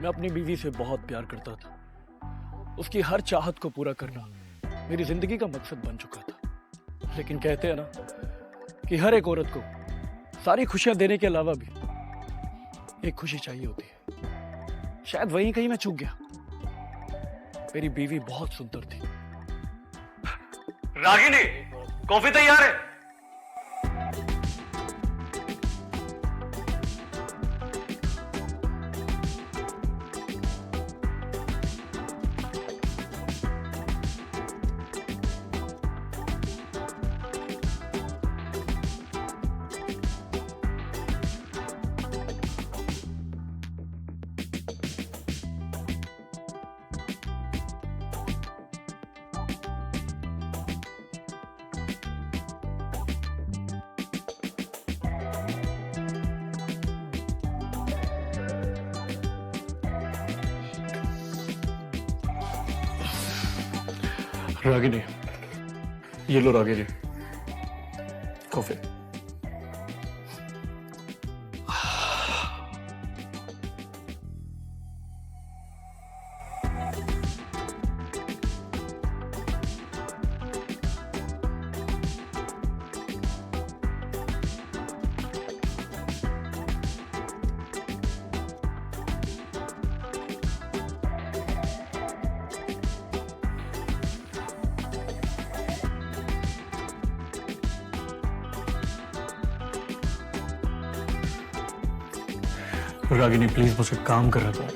मैं अपनी बीवी से बहुत प्यार करता था। उसकी हर चाहत को पूरा करना मेरी जिंदगी का मकसद बन चुका था। लेकिन कहते हैं ना कि हर एक औरत को सारी खुशियां देने के अलावा भी एक खुशी चाहिए होती है। शायद वहीं कहीं मैं चूक गया। मेरी बीवी बहुत सुंदर थी। रागिनी, कॉफी तैयार है। रागिनी, ये लो रागिनी, कॉफी। रागिनी प्लीज, मुझे काम कर रहा था।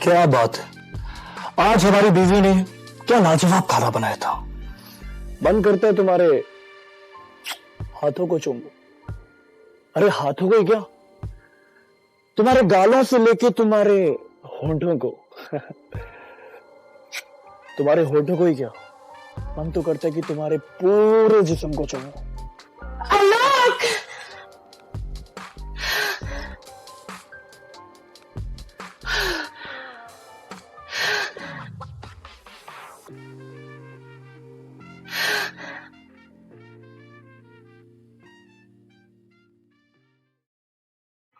क्या बात है, आज हमारी बीवी ने क्या लाजवाब खाना बनाया था। मन करता है तुम्हारे हाथों को चूमो। अरे हाथों को ही क्या, तुम्हारे गालों से लेके तुम्हारे होंठों को तुम्हारे होंठों को ही क्या, मन तो करता है कि तुम्हारे पूरे जिस्म को चूमो। आलोक!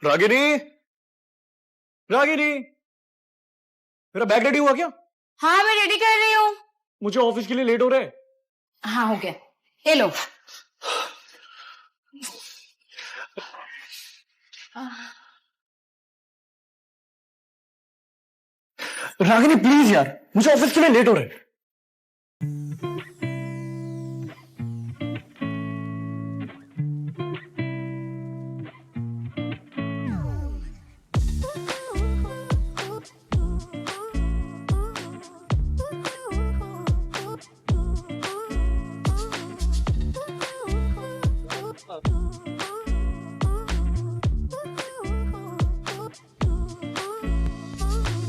रागिनी, रागिनी, मेरा बैग रेडी हुआ क्या? हाँ मैं रेडी कर रही हूँ। मुझे ऑफिस के लिए लेट हो रहा है। हाँ हो गया, ये लो। रागिनी प्लीज यार, मुझे ऑफिस के लिए लेट हो रहा है।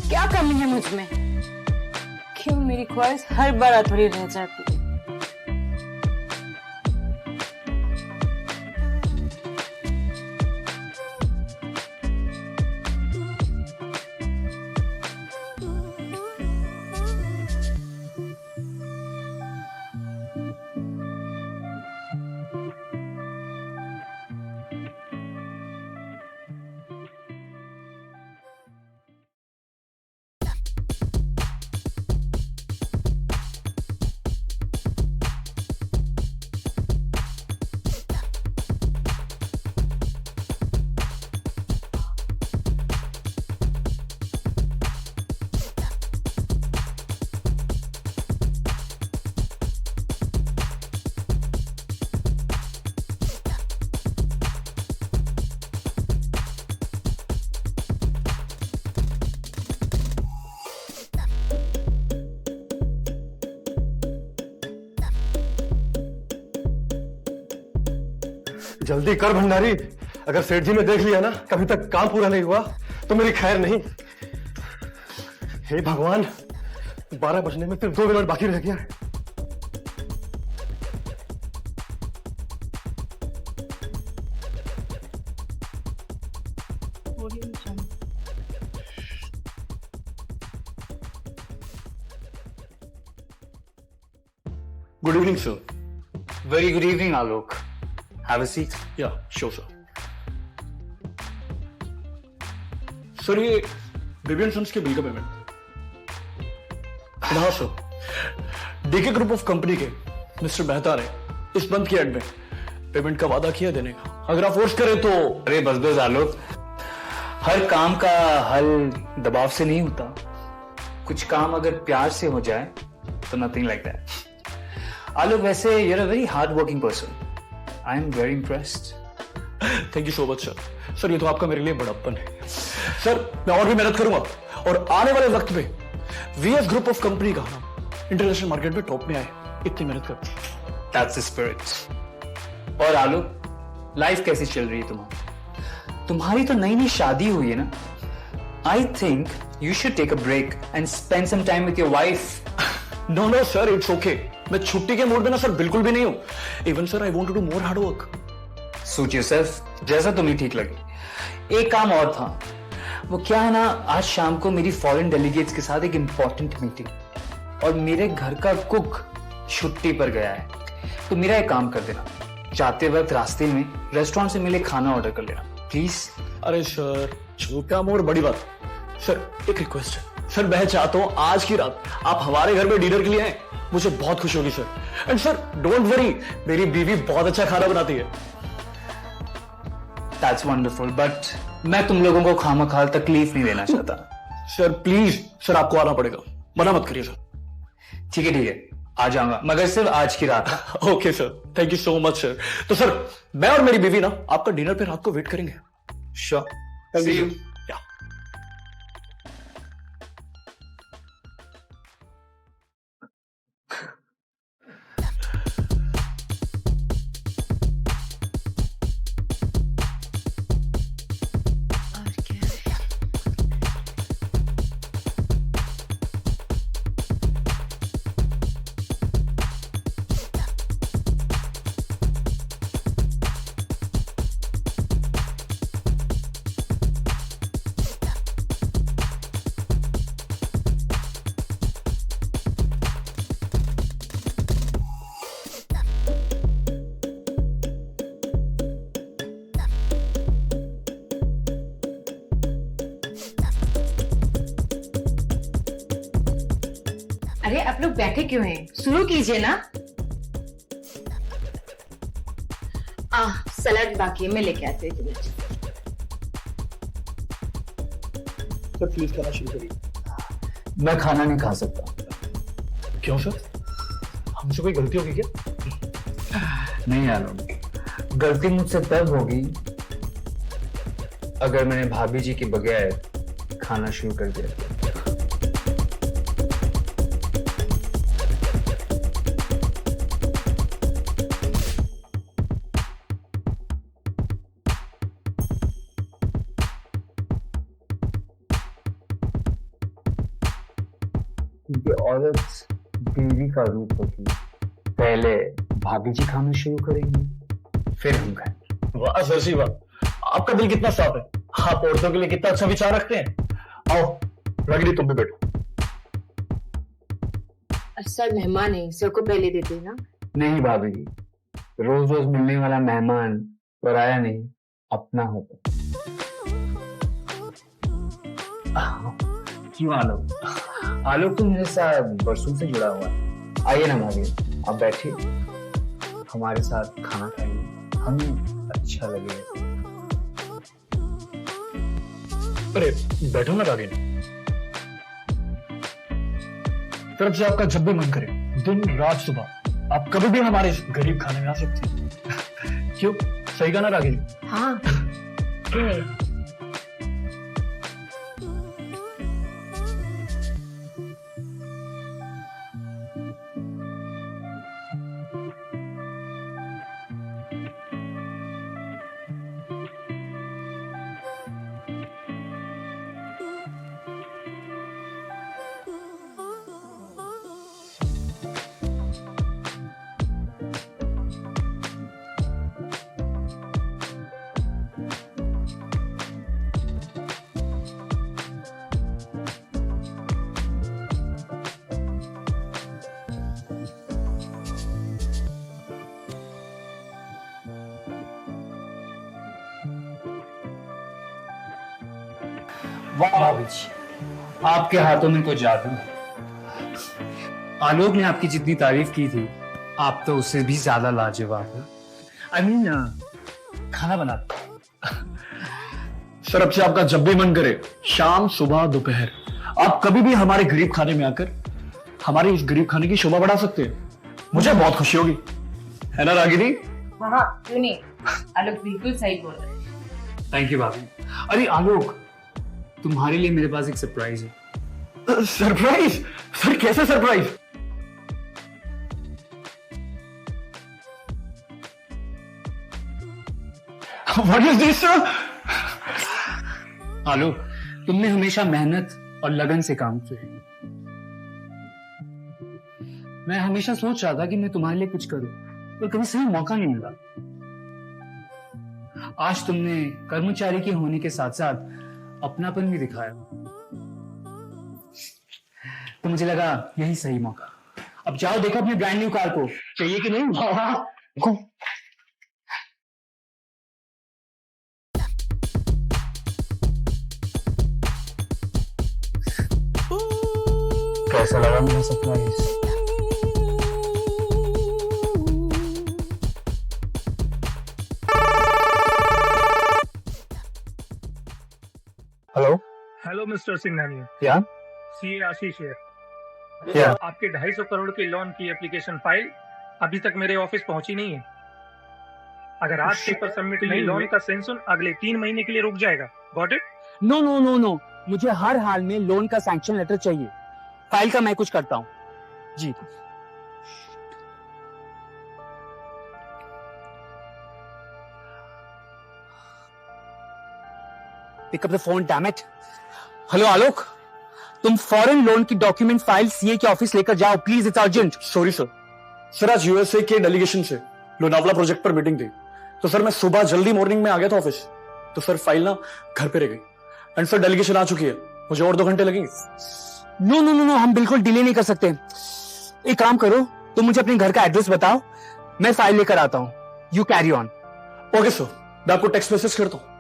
क्या कमी है मुझ में? क्यों मेरी ख्वाहिश हर बार अधूरी रह जाती है? जल्दी कर भंडारी, अगर सेठ जी ने देख लिया ना कभी तक काम पूरा नहीं हुआ तो मेरी खैर नहीं। हे भगवान, 12 बजने में सिर्फ 2 मिनट बाकी रह गया है। Good evening sir. Very good evening, Alok. Have a seat. या श्योर सर। सर ये बेबी एंड सन्स के बिल का पेमेंट। हाँ sir, D K group of company के मिस्टर मेहता ने इस मंथ के एंड में पेमेंट का वादा किया देने का। अगर आप फोर्स करें तो। अरे बस बस आलोक, हर काम का हल दबाव से नहीं होता। कुछ काम अगर प्यार से हो जाए तो नथिंग लाइक दैट। आलोक, वैसे you're a very hard working person. I am very impressed. Thank you so much sir. Sir ये तो आपका मेरे लिए बड़प्पन है। सर मैं और भी मेहनत करूंगा और आने वाले वक्त में वीएस ग्रुप ऑफ कंपनी का नाम इंटरनेशनल मार्केट में टॉप में आए, इतनी मेहनत कर। That's the spirit. और आलोक, लाइफ कैसी चल रही है तुम्हारी? तुम्हारी तो नई नई शादी हुई है ना? I think you should take a break and spend some time with your wife. No no sir, it's okay. मैं छुट्टी के मूड में ना सर बिल्कुल भी नहीं हूं। Even sir I want to do more hard work. Suit yourself, जैसा तुम्हें ठीक लगे। एक काम और था, वो क्या है ना, आज शाम को मेरी फॉरेन डेलीगेट्स के साथ एक इंपॉर्टेंट मीटिंग और मेरे घर का कुक छुट्टी पर गया है। तो मेरा एक काम कर देना, जाते वक्त रास्ते में रेस्टोरेंट से मिले खाना ऑर्डर कर लेना प्लीज। अरे सर, छोटा मोर बड़ी बात। सर एक रिक्वेस्ट है सर, मैं चाहता हूं आज की रात आप हमारे घर में डिनर के लिए आए, मुझे बहुत खुशी होगी sir. And sir don't worry, मेरी बीवी बहुत अच्छा खाना बनाती है। That's wonderful, but मैं तुम लोगों को खामखाल तकलीफ नहीं देना चाहता। सर प्लीज सर, आपको आना पड़ेगा, मना मत करिए सर। ठीक है, आ जाऊंगा, मगर सिर्फ आज की रात। Okay sir, thank you so much sir. तो सर मैं और मेरी बीवी ना आपका डिनर पे रात को वेट करेंगे। Sure, See you. Yeah. अरे आप लोग बैठे क्यों हैं? शुरू कीजिए ना। सलाद बाकी है, मैं लेके आती हूँ। सर प्लीज खाना शुरू करिए। मैं खाना नहीं खा सकता। क्यों सर, हमसे कोई गलती होगी क्या? नहीं यार, गलती मुझसे तब होगी अगर मैंने भाभी जी के बगैर खाना शुरू कर दिया। क्योंकि औरत बीवी का रूप होती है। पहले भाभी जी खाना शुरू करेंगी, फिर हम खाएंगे। वाह सर जी वाह, आपका दिल कितना साफ है, आप औरतों के लिए कितना अच्छा विचार रखते हैं। आओ रागिनी, तुम भी बैठो। सर मेहमान है, सर को पहले देते हैं ना। नहीं भाभी जी, रोज रोज मिलने वाला मेहमान पराया नहीं, अपना होता। क्यों आलोक? आलोक तो मेरे साथ बरसों से जुड़ा हुआ है। आइए ना भाभी, आप बैठिए, हमारे साथ खाना खाइए, हमें अच्छा लगेगा। अरे बैठो ना रागिनी। तरफ से आपका जब भी मन करे, दिन रात सुबह, आप कभी भी हमारे इस गरीब खाने में आ सकते हैं। क्यों, सही कहा ना रागिनी? हाँ क्यों नहीं? वाह भाभी जी, आपके हाथों में तो जादू है। आलोक ने आपकी जितनी तारीफ की थी, आप तो उससे भी ज्यादा लाजवाब है। आई मीन खाना बनाते सर अब से आपका जब भी मन करे, शाम सुबह दोपहर, आप कभी भी हमारे गरीब खाने में आकर हमारे इस गरीब खाने की शोभा बढ़ा सकते हैं। मुझे बहुत खुशी होगी, है ना रागिनी? हाँ क्यों नहीं, आलोक बिल्कुल सही बोल रहे हैं। थैंक यू भाभी। अरे आलोक, तुम्हारे लिए मेरे पास एक सरप्राइज है। सरप्राइज? सर कैसे surprise? What is this, sir? आलोक, तुमने हमेशा मेहनत और लगन से काम किया। मैं हमेशा सोच रहा था कि मैं तुम्हारे लिए कुछ करूं, पर कभी सही मौका नहीं मिला। आज तुमने कर्मचारी के होने के साथ साथ अपनापन भी दिखाया, तो मुझे लगा यही सही मौका। अब जाओ देखो अपनी ब्रांड न्यू कार को, चाहिए कि नहीं? देखो। कैसा लगा मेरा surprise? Hello. Hello mister Singhania, या सीए आशीष है। या आपके 250 करोड़ के लोन की एप्लीकेशन फाइल अभी तक मेरे ऑफिस पहुंची नहीं है। अगर आज पेपर सबमिट नहीं, लोन का सेंक्शन अगले 3 महीने के लिए रुक जाएगा। Got it? No no no no, मुझे हर हाल में लोन का सैंक्शन लेटर चाहिए। फाइल का मैं कुछ करता हूँ जी। Pick up the phone, damn it. Hello Alok, तुम फॉरेन लोन की डॉक्यूमेंट फाइल सीए के ऑफिस लेकर जाओ please, it's urgent. Sorry sir, sir आज यूएसए के डेलीगेशन से लोनावला प्रोजेक्ट पर मीटिंग थी, तो सर मैं सुबह जल्दी मॉर्निंग में आ गया था ऑफिस, तो सर फाइल ना घर पे रह गई। एंड सर डेलीगेशन आ चुकी है, मुझे और 2 घंटे लगेंगे। नो नो नो नो, हम बिल्कुल डिले नहीं कर सकते। एक काम करो, तुम मुझे अपने घर का एड्रेस बताओ, मैं फाइल लेकर आता हूँ। You carry on. Okay sir, मैं आपको टेक्स्ट मैसेज करता हूँ।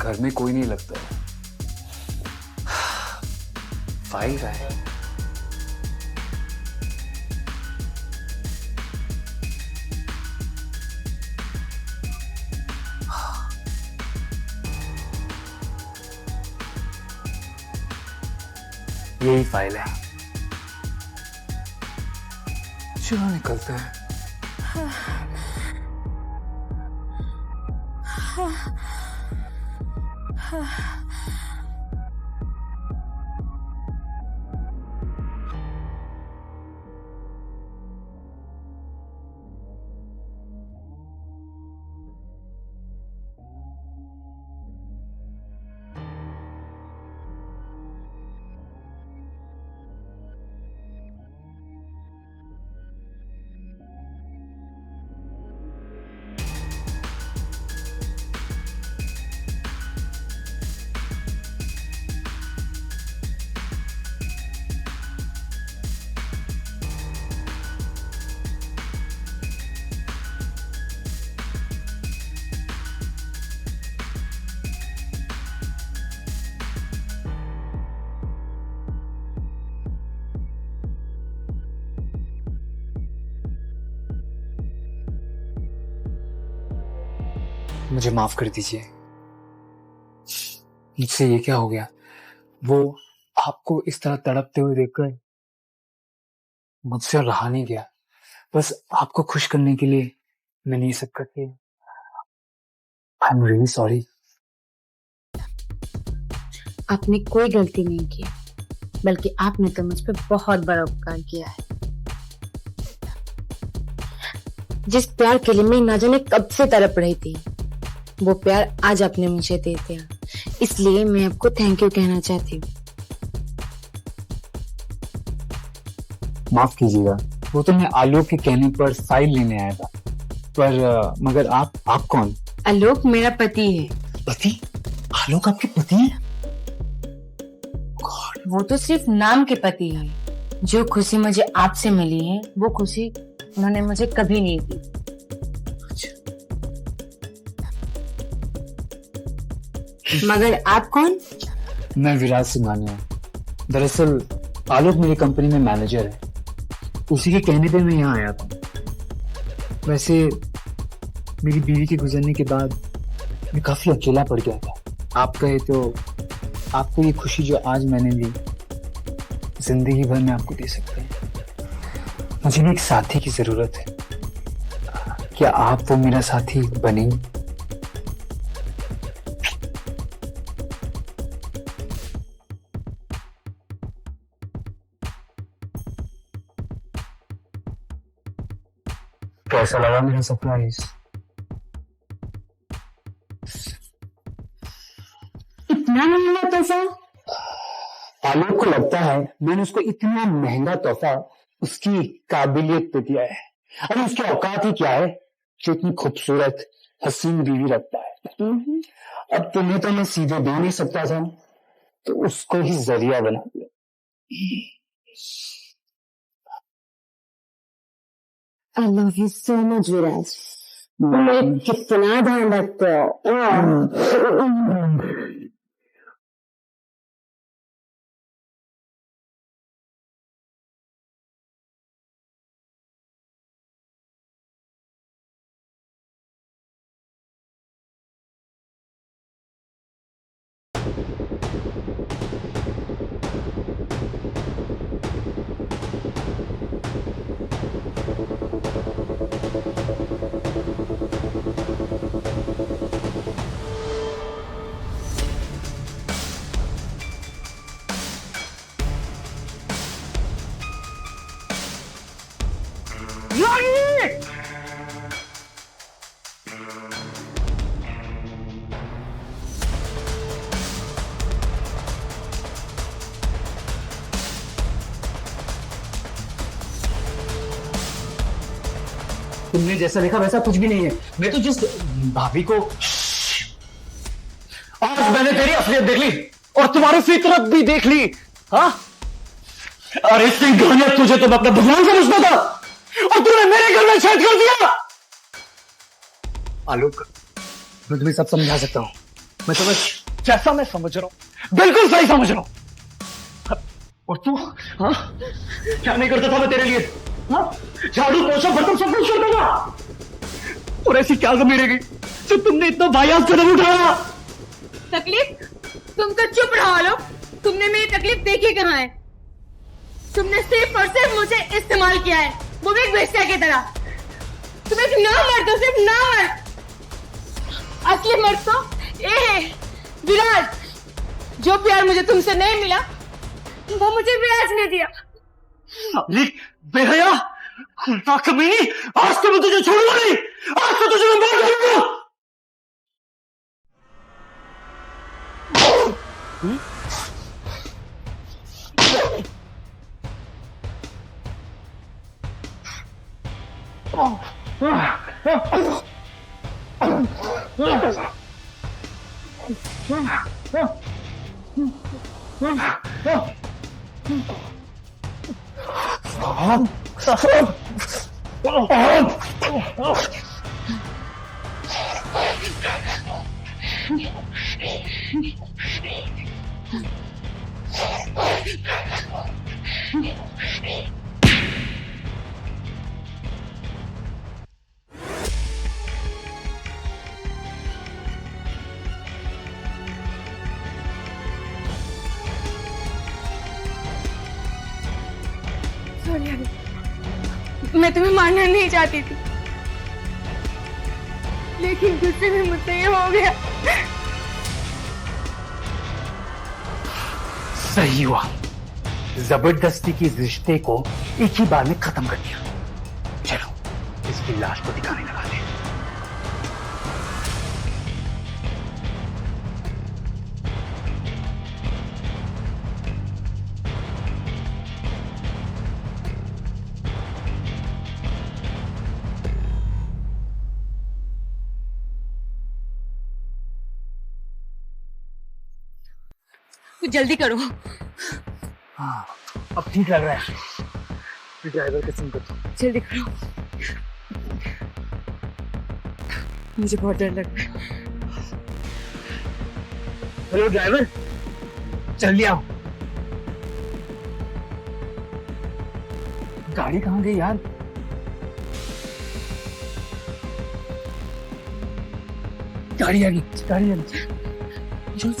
घर में कोई नहीं लगता है। फाइल का है। यही फाइल है। चलो निकलते हैं। मुझे माफ कर दीजिए, मुझसे ये क्या हो गया। वो आपको इस तरह तड़पते हुए देखकर मुझसे रहा नहीं गया। बस आपको खुश करने के लिए मैंने ये सब कर दिया। I am really sorry. आपने कोई गलती नहीं की, बल्कि आपने तो मुझ पर बहुत बड़ा उपकार किया है। जिस प्यार के लिए मैं ना जाने कब से तड़प रही थी, वो प्यार आज आपने मुझे दे दिया, इसलिए मैं आपको थैंक यू कहना चाहती हूँ। माफ कीजिएगा, वो तो मैं आलोक के कहने पर फाइल लेने आया था, पर मगर आप कौन? आलोक मेरा पति है। पति? आलोक आपके पति है? वो तो सिर्फ नाम के पति है। जो खुशी मुझे आपसे मिली है, वो खुशी उन्होंने मुझे कभी नहीं दी। मगर आप कौन? मैं विराज सिंघानिया। दरअसल आलोक मेरी कंपनी में मैनेजर है, उसी के कहने पे मैं यहाँ आया था। वैसे मेरी बीवी के गुजरने के बाद मैं काफी अकेला पड़ गया था। आप कहे तो आपको ये खुशी जो आज मैंने ली, जिंदगी भर में आपको दे सकते हैं। मुझे भी एक साथी की जरूरत है, क्या आप वो मेरा साथी बनेंगे? कैसा लगा मेरा सरप्राइज? इतना महंगा तोहफा? आलोक को लगता है मैंने उसको इतना महंगा तोहफा उसकी काबिलियत पे दिया है। अरे उसकी औकात ही क्या है जो इतनी खूबसूरत हसीन बीवी रखता है। अब तुम्हें तो मैं सीधे दे नहीं सकता था, तो उसको ही जरिया बना दिया। I love you so much, विराज। तुम कितना ध्यान रखते हो। तुमने जैसा देखा वैसा कुछ भी नहीं है। मैं तो जिस भाभी को आज मैंने तेरी असलियत देख ली और तुम्हारी फितरत भी देख ली। हाँ, अरे सिंघानिया, तुझे तो मैं अपना भगवान समझता था और तूने मेरे घर में छेद कर दिया। आलोक, मैं तुम्हें सब समझा सकता हूँ। मैं तुम्हें जैसा मैं समझ रहा हूं बिल्कुल सही समझ रहा हूं। और तू हाँ, क्या नहीं करता था मैं तेरे लिए? हाँ, झाड़ू पोछा बर्तन सब कुछ करता था। और ऐसी क्या कमी रह गई जो तुमने इतना वाहियात कदम उठाया? तकलीफ? तुम तो चुप रहो लो। तुमने मेरी तकलीफ देखी कहाँ है? तुमने सिर्फ और सिर्फ मुझे इस्तेमाल किया है, वो भी एक वेश्या की तरह। तुम एक नामर्द हो, सिर्फ नामर्द। असली मर्द तो ये है विराज। जो प्यार मुझे तुमसे नहीं मिला, वो मुझे विराज ने दिया। बेहया, खुलता कमीनी, आज तो मैं तुझे छोड़ूंगा नहीं। आज तो तुझे मैं मार डालूंगा। मैं तुम्हें मारना नहीं चाहती थी, लेकिन गुस्से में मुझसे ये हो गया। सही हुआ, जबरदस्ती की इस रिश्ते को एक ही बार में खत्म कर दिया। चलो, इस उसकी लाश को दिखाने लगा दे। कुछ जल्दी करो। हाँ, अब ठीक लग रहा है। ड्राइवर को फोन कर। जल्दी करो, मुझे बहुत डर लग रहा है। हेलो ड्राइवर, जल्दी आओ। गाड़ी कहाँ गई यार? गाड़ी आ गई, गाड़ी आ गई। चलो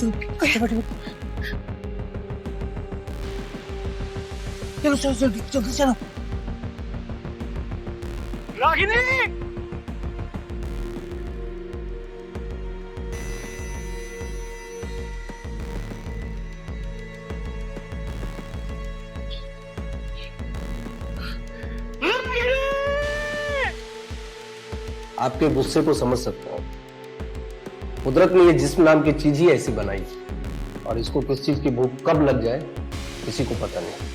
जल्दी चलो। रागिनी! आपके गुस्से को समझ सकता हूं। कुदरत ने ये जिस्म नाम की चीज ही ऐसी बनाई, और इसको किस चीज की भूख कब लग जाए किसी को पता नहीं।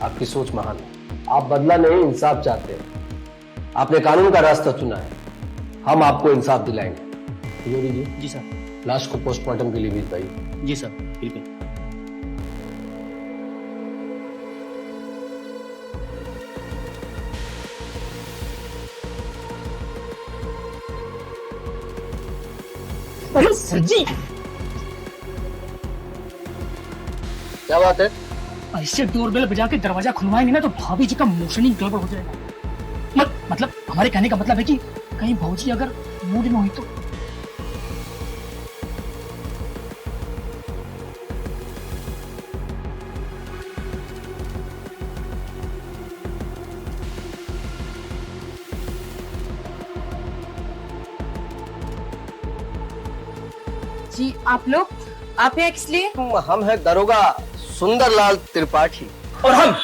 आपकी सोच महान है। आप बदला नहीं, इंसाफ चाहते हैं। आपने कानून का रास्ता चुना है। हम आपको इंसाफ दिलाएंगे। तिजोरी जी। जी सर। लाश को पोस्टमार्टम के लिए भिजवाइए। जी सर, बिल्कुल। अरे सर जी, क्या बात है? ऐसे डोरबेल बजा के दरवाजा खुलवाएंगे ना तो भाभी जी का मोशन ही गड़बड़ हो जाएगा। मतलब हमारे कहने का मतलब है कि कहीं भौजी अगर मूड में हुई तो। जी आप लोग, आप यहाँ किस लिए? हम हैं दरोगा सुंदरलाल त्रिपाठी। और हम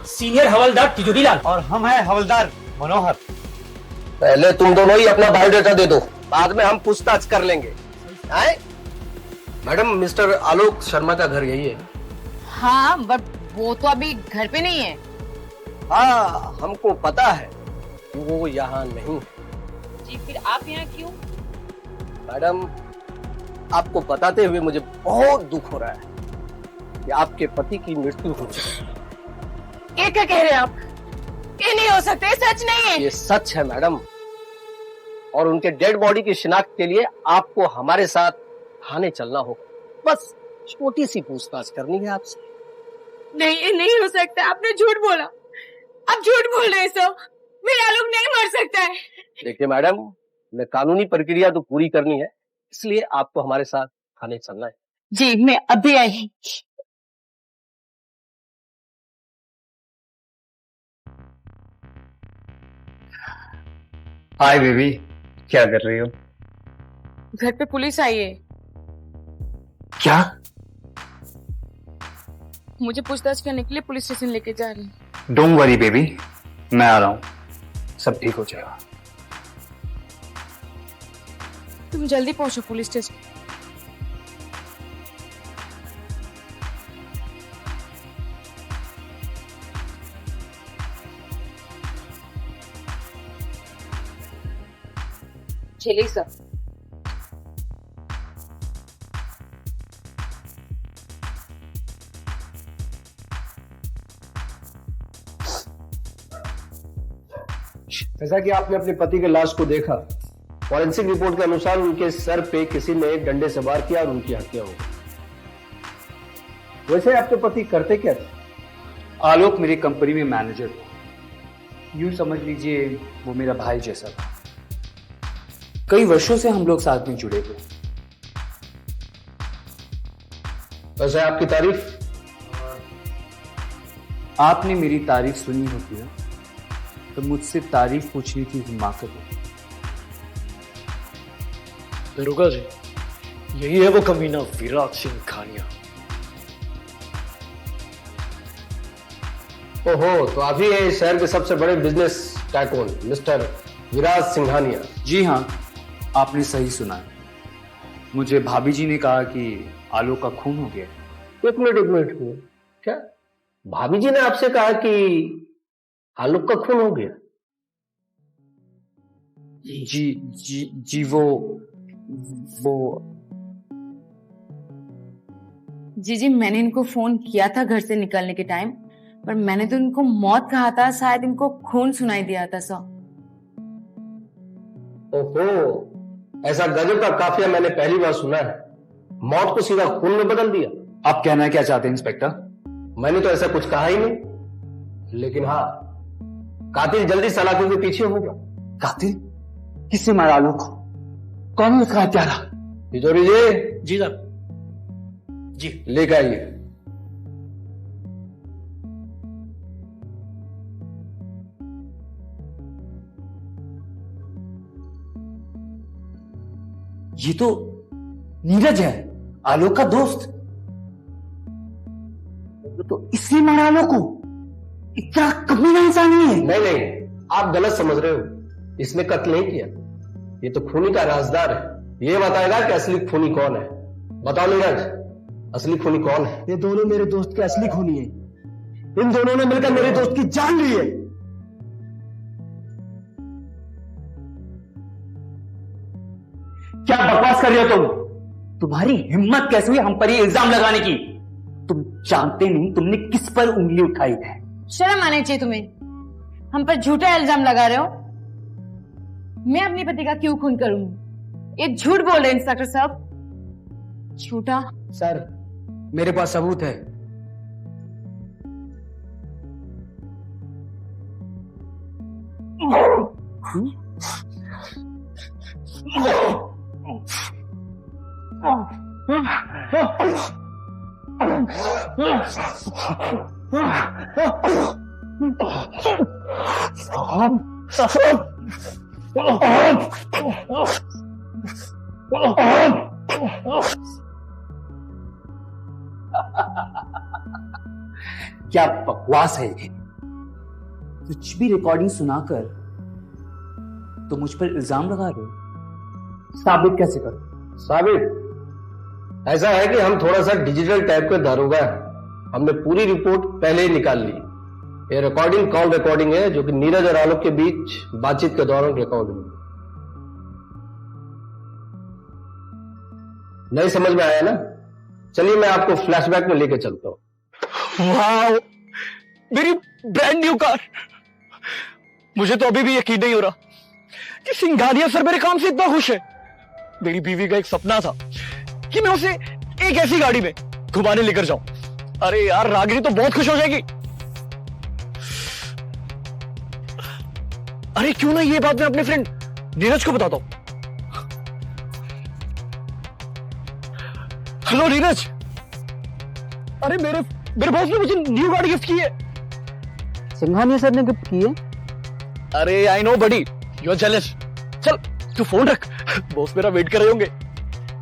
सीनियर हवलदार तिजोरी लाल। और हम हैं हवलदार मनोहर। पहले तुम दोनों ही अपना बायोडाटा दे दो, बाद में हम पूछताछ कर लेंगे। आए? मैडम, मिस्टर आलोक शर्मा का घर यही है? हाँ, बट वो तो अभी घर पे नहीं है। हाँ, हमको पता है कि वो यहाँ नहीं है। जी, फिर आप यहाँ क्यों? मैडम, आपको बताते हुए मुझे बहुत दुख हो रहा है कि आपके पति की मृत्यु हो चुकी है। ये क्या कह रहे हैं आप? ये नहीं हो सकता, ये सच नहीं है। ये सच है मैडम, और उनके डेड बॉडी की शिनाख्त के लिए आपको हमारे साथ थाने चलना होगा। बस छोटी सी पूछताछ करनी है आपसे। नहीं, ये नहीं हो सकता, आपने झूठ बोला। आप झूठ बोल रहे हो। मेरा आलोक नहीं मर सकता है। देखिए मैडम, मैं कानूनी प्रक्रिया तो पूरी करनी है, इसलिए आपको हमारे साथ थाने चलना है। जी, मैं अभी आई। हाय बेबी, क्या कर रही हो? घर पे पुलिस आई है। क्या? मुझे पूछताछ करने के लिए पुलिस स्टेशन लेके जा रही है। डोंट वरी बेबी, मैं आ रहा हूँ, सब ठीक हो जाएगा। तुम जल्दी पहुंचो पुलिस स्टेशन। चलिए सर। जैसा कि आपने अपने पति के लाश को देखा, फॉरेंसिक रिपोर्ट के अनुसार उनके सर पे किसी ने डंडे से वार किया और उनकी हत्या हो गई। वैसे आपके पति करते क्या थे? आलोक मेरी कंपनी में मैनेजर था। यूं समझ लीजिए वो मेरा भाई जैसा था। कई वर्षों से हम लोग साथ में जुड़े हुए। वैसे आपकी तारीफ? आपने मेरी तारीफ सुनी होती है तो मुझसे तारीफ पूछने की हिम्मत है। दरोगा जी, यही है वो कमीना विराट सिंह खानिया। ओहो, तो आप ही हैं इस शहर के सबसे बड़े बिजनेस टाइकून मिस्टर विराज सिंघानिया। जी हाँ, आपने सही सुना है। मुझे भाभी जी ने कहा कि आलोक का खून हो गया। एक मिनट, क्या भाभी जी ने आपसे कहा कि आलोक का खून हो गया? जी वो जी मैंने इनको फोन किया था घर से निकलने के टाइम, पर मैंने तो इनको मौत कहा था, शायद इनको खून सुनाई दिया था सर। ओहो, ऐसा गजब का काफिया मैंने पहली बार सुना है। मौत को सीधा खून में बदल दिया। आप कहना क्या चाहते हैं इंस्पेक्टर? मैंने तो ऐसा कुछ कहा ही नहीं, लेकिन हाँ, कातिल जल्दी सलाखों के पीछे होगा। कातिल? किसने मारा आलोक को? कौन है उसका हत्यारा? तिजोरी जी, जी साहब, जी। लेकर आइए। ये तो नीरज है, आलोक का दोस्त। तो इसने मारा आलोक को? इतना कमीना इंसान नहीं है। नहीं, आप गलत समझ रहे हो। इसने कत्ल नहीं किया। ये तो खूनी का राजदार है। ये बताएगा कि असली खूनी कौन है। बताओ नीरज, असली खूनी कौन है? ये दोनों मेरे दोस्त के असली खूनी है। इन दोनों ने मिलकर मेरे दोस्त की जान ली है। क्या बकवास कर रहे हो तुम? तुम्हारी हिम्मत कैसे हुई हम पर ये इल्जाम लगाने की? तुम जानते नहीं तुमने किस पर उंगली उठाई है। शर्म आनी चाहिए तुम्हें, हम पर झूठा इल्जाम लगा रहे हो। मैं अपने पति का क्यों खून करूंगी? ये झूठ बोल रहे इंस्पेक्टर साहब, झूठा। सर, मेरे पास सबूत है। क्या बकवास है ये? कुछ भी रिकॉर्डिंग सुनाकर तो मुझ पर इल्जाम लगा रहे हो। साबित कैसे करो? साबित ऐसा है कि हम थोड़ा सा डिजिटल टाइप के दारोगा है। हमने पूरी रिपोर्ट पहले ही निकाल ली। ये रिकॉर्डिंग कॉल रिकॉर्डिंग है जो कि नीरज और आलोक के बीच बातचीत के दौरान रिकॉर्ड हुई। नहीं समझ में आया ना? चलिए मैं आपको फ्लैशबैक में लेके चलता हूं। वाह, मेरी ब्रांड न्यू कार। मुझे तो अभी भी यकीन नहीं हो रहा कि सिंघानिया सर मेरे काम से इतना खुश है। मेरी बीवी का एक सपना था कि मैं उसे एक ऐसी गाड़ी में घुमाने लेकर जाऊं। अरे यार, रागिनी तो बहुत खुश हो जाएगी। अरे क्यों ना ये बात मैं अपने फ्रेंड नीरज को बताता हूं। हेलो नीरज, अरे मेरे बॉस ने मुझे न्यू गाड़ी गिफ्ट की है। सिंघानिया सर ने गिफ्ट की है? अरे I know buddy, you are jealous. चल तू फोन रख, बॉस मेरा वेट कर रहे होंगे।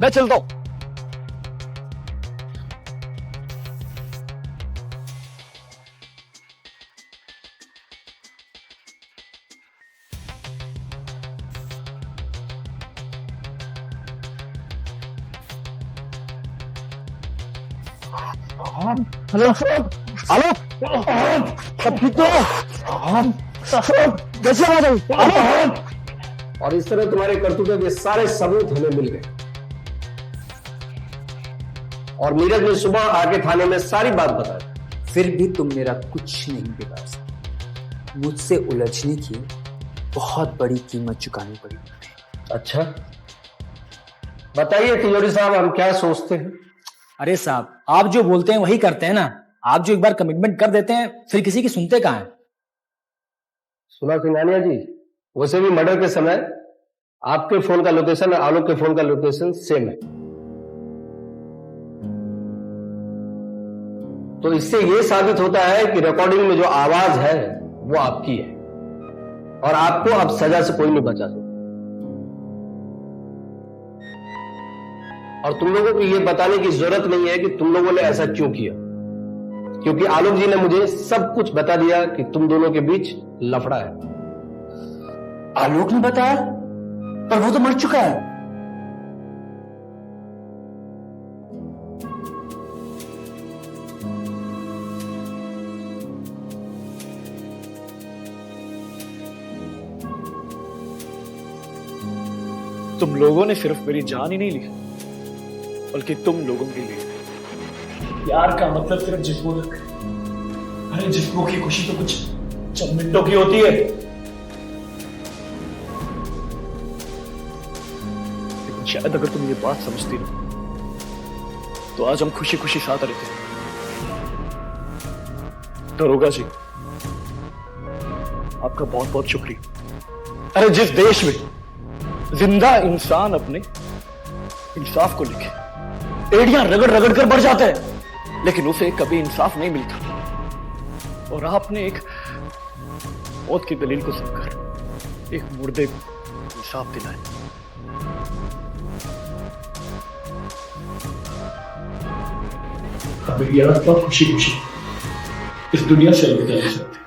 मैं चलता हूं। हेलो आलोक, सब ठीक तो? कैसे आ जाऊं? और इस तरह तुम्हारे करतूतों के सारे सबूत हमें मिल गए। और नीरज ने सुबह आके थाने में सारी बात बताई। फिर भी तुम मेरा कुछ नहीं बिगाड़ सकते। मुझसे उलझने की बहुत बड़ी कीमत चुकानी पड़ी। अच्छा बताइए तिजोरी साहब, हम क्या सोचते हैं? अरे साहब, आप जो बोलते हैं वही करते हैं ना। आप जो एक बार कमिटमेंट कर देते हैं फिर किसी की सुनते कहां हैं? सुना सिंघानिया जी, वैसे भी मर्डर के समय आपके फोन का लोकेशन और आलोक के फोन का लोकेशन सेम है। तो इससे यह साबित होता है कि रिकॉर्डिंग में जो आवाज है वो आपकी है और आपको अब सजा से कोई नहीं बचा सकता। और तुम लोगों को यह बताने की जरूरत नहीं है कि तुम लोगों ने ऐसा क्यों किया। क्योंकि आलोक जी ने मुझे सब कुछ बता दिया कि तुम दोनों के बीच लफड़ा है। आलोक ने बताया? पर वो तो मर चुका है। तुम लोगों ने सिर्फ मेरी जान ही नहीं ली, बल्कि तुम लोगों के लिए प्यार का मतलब सिर्फ जिस्मों तक। अरे जिस्मों की खुशी तो कुछ चंद मिनटों की होती है, लेकिन शायद अगर तुम ये बात समझती ना, तो आज हम खुशी खुशी साथ रहते। दरोगा जी, आपका बहुत बहुत शुक्रिया। अरे जिस देश में जिंदा इंसान अपने इंसाफ को लिखे एड़ियां रगड़ रगड़ कर बढ़ जाता है, लेकिन उसे कभी इंसाफ नहीं मिलता, और आपने एक मौत की दलील को सुनकर एक मुर्दे को इंसाफ दिलाया। अभी यार खुशी खुशी इस दुनिया से अलविदा हो सकते।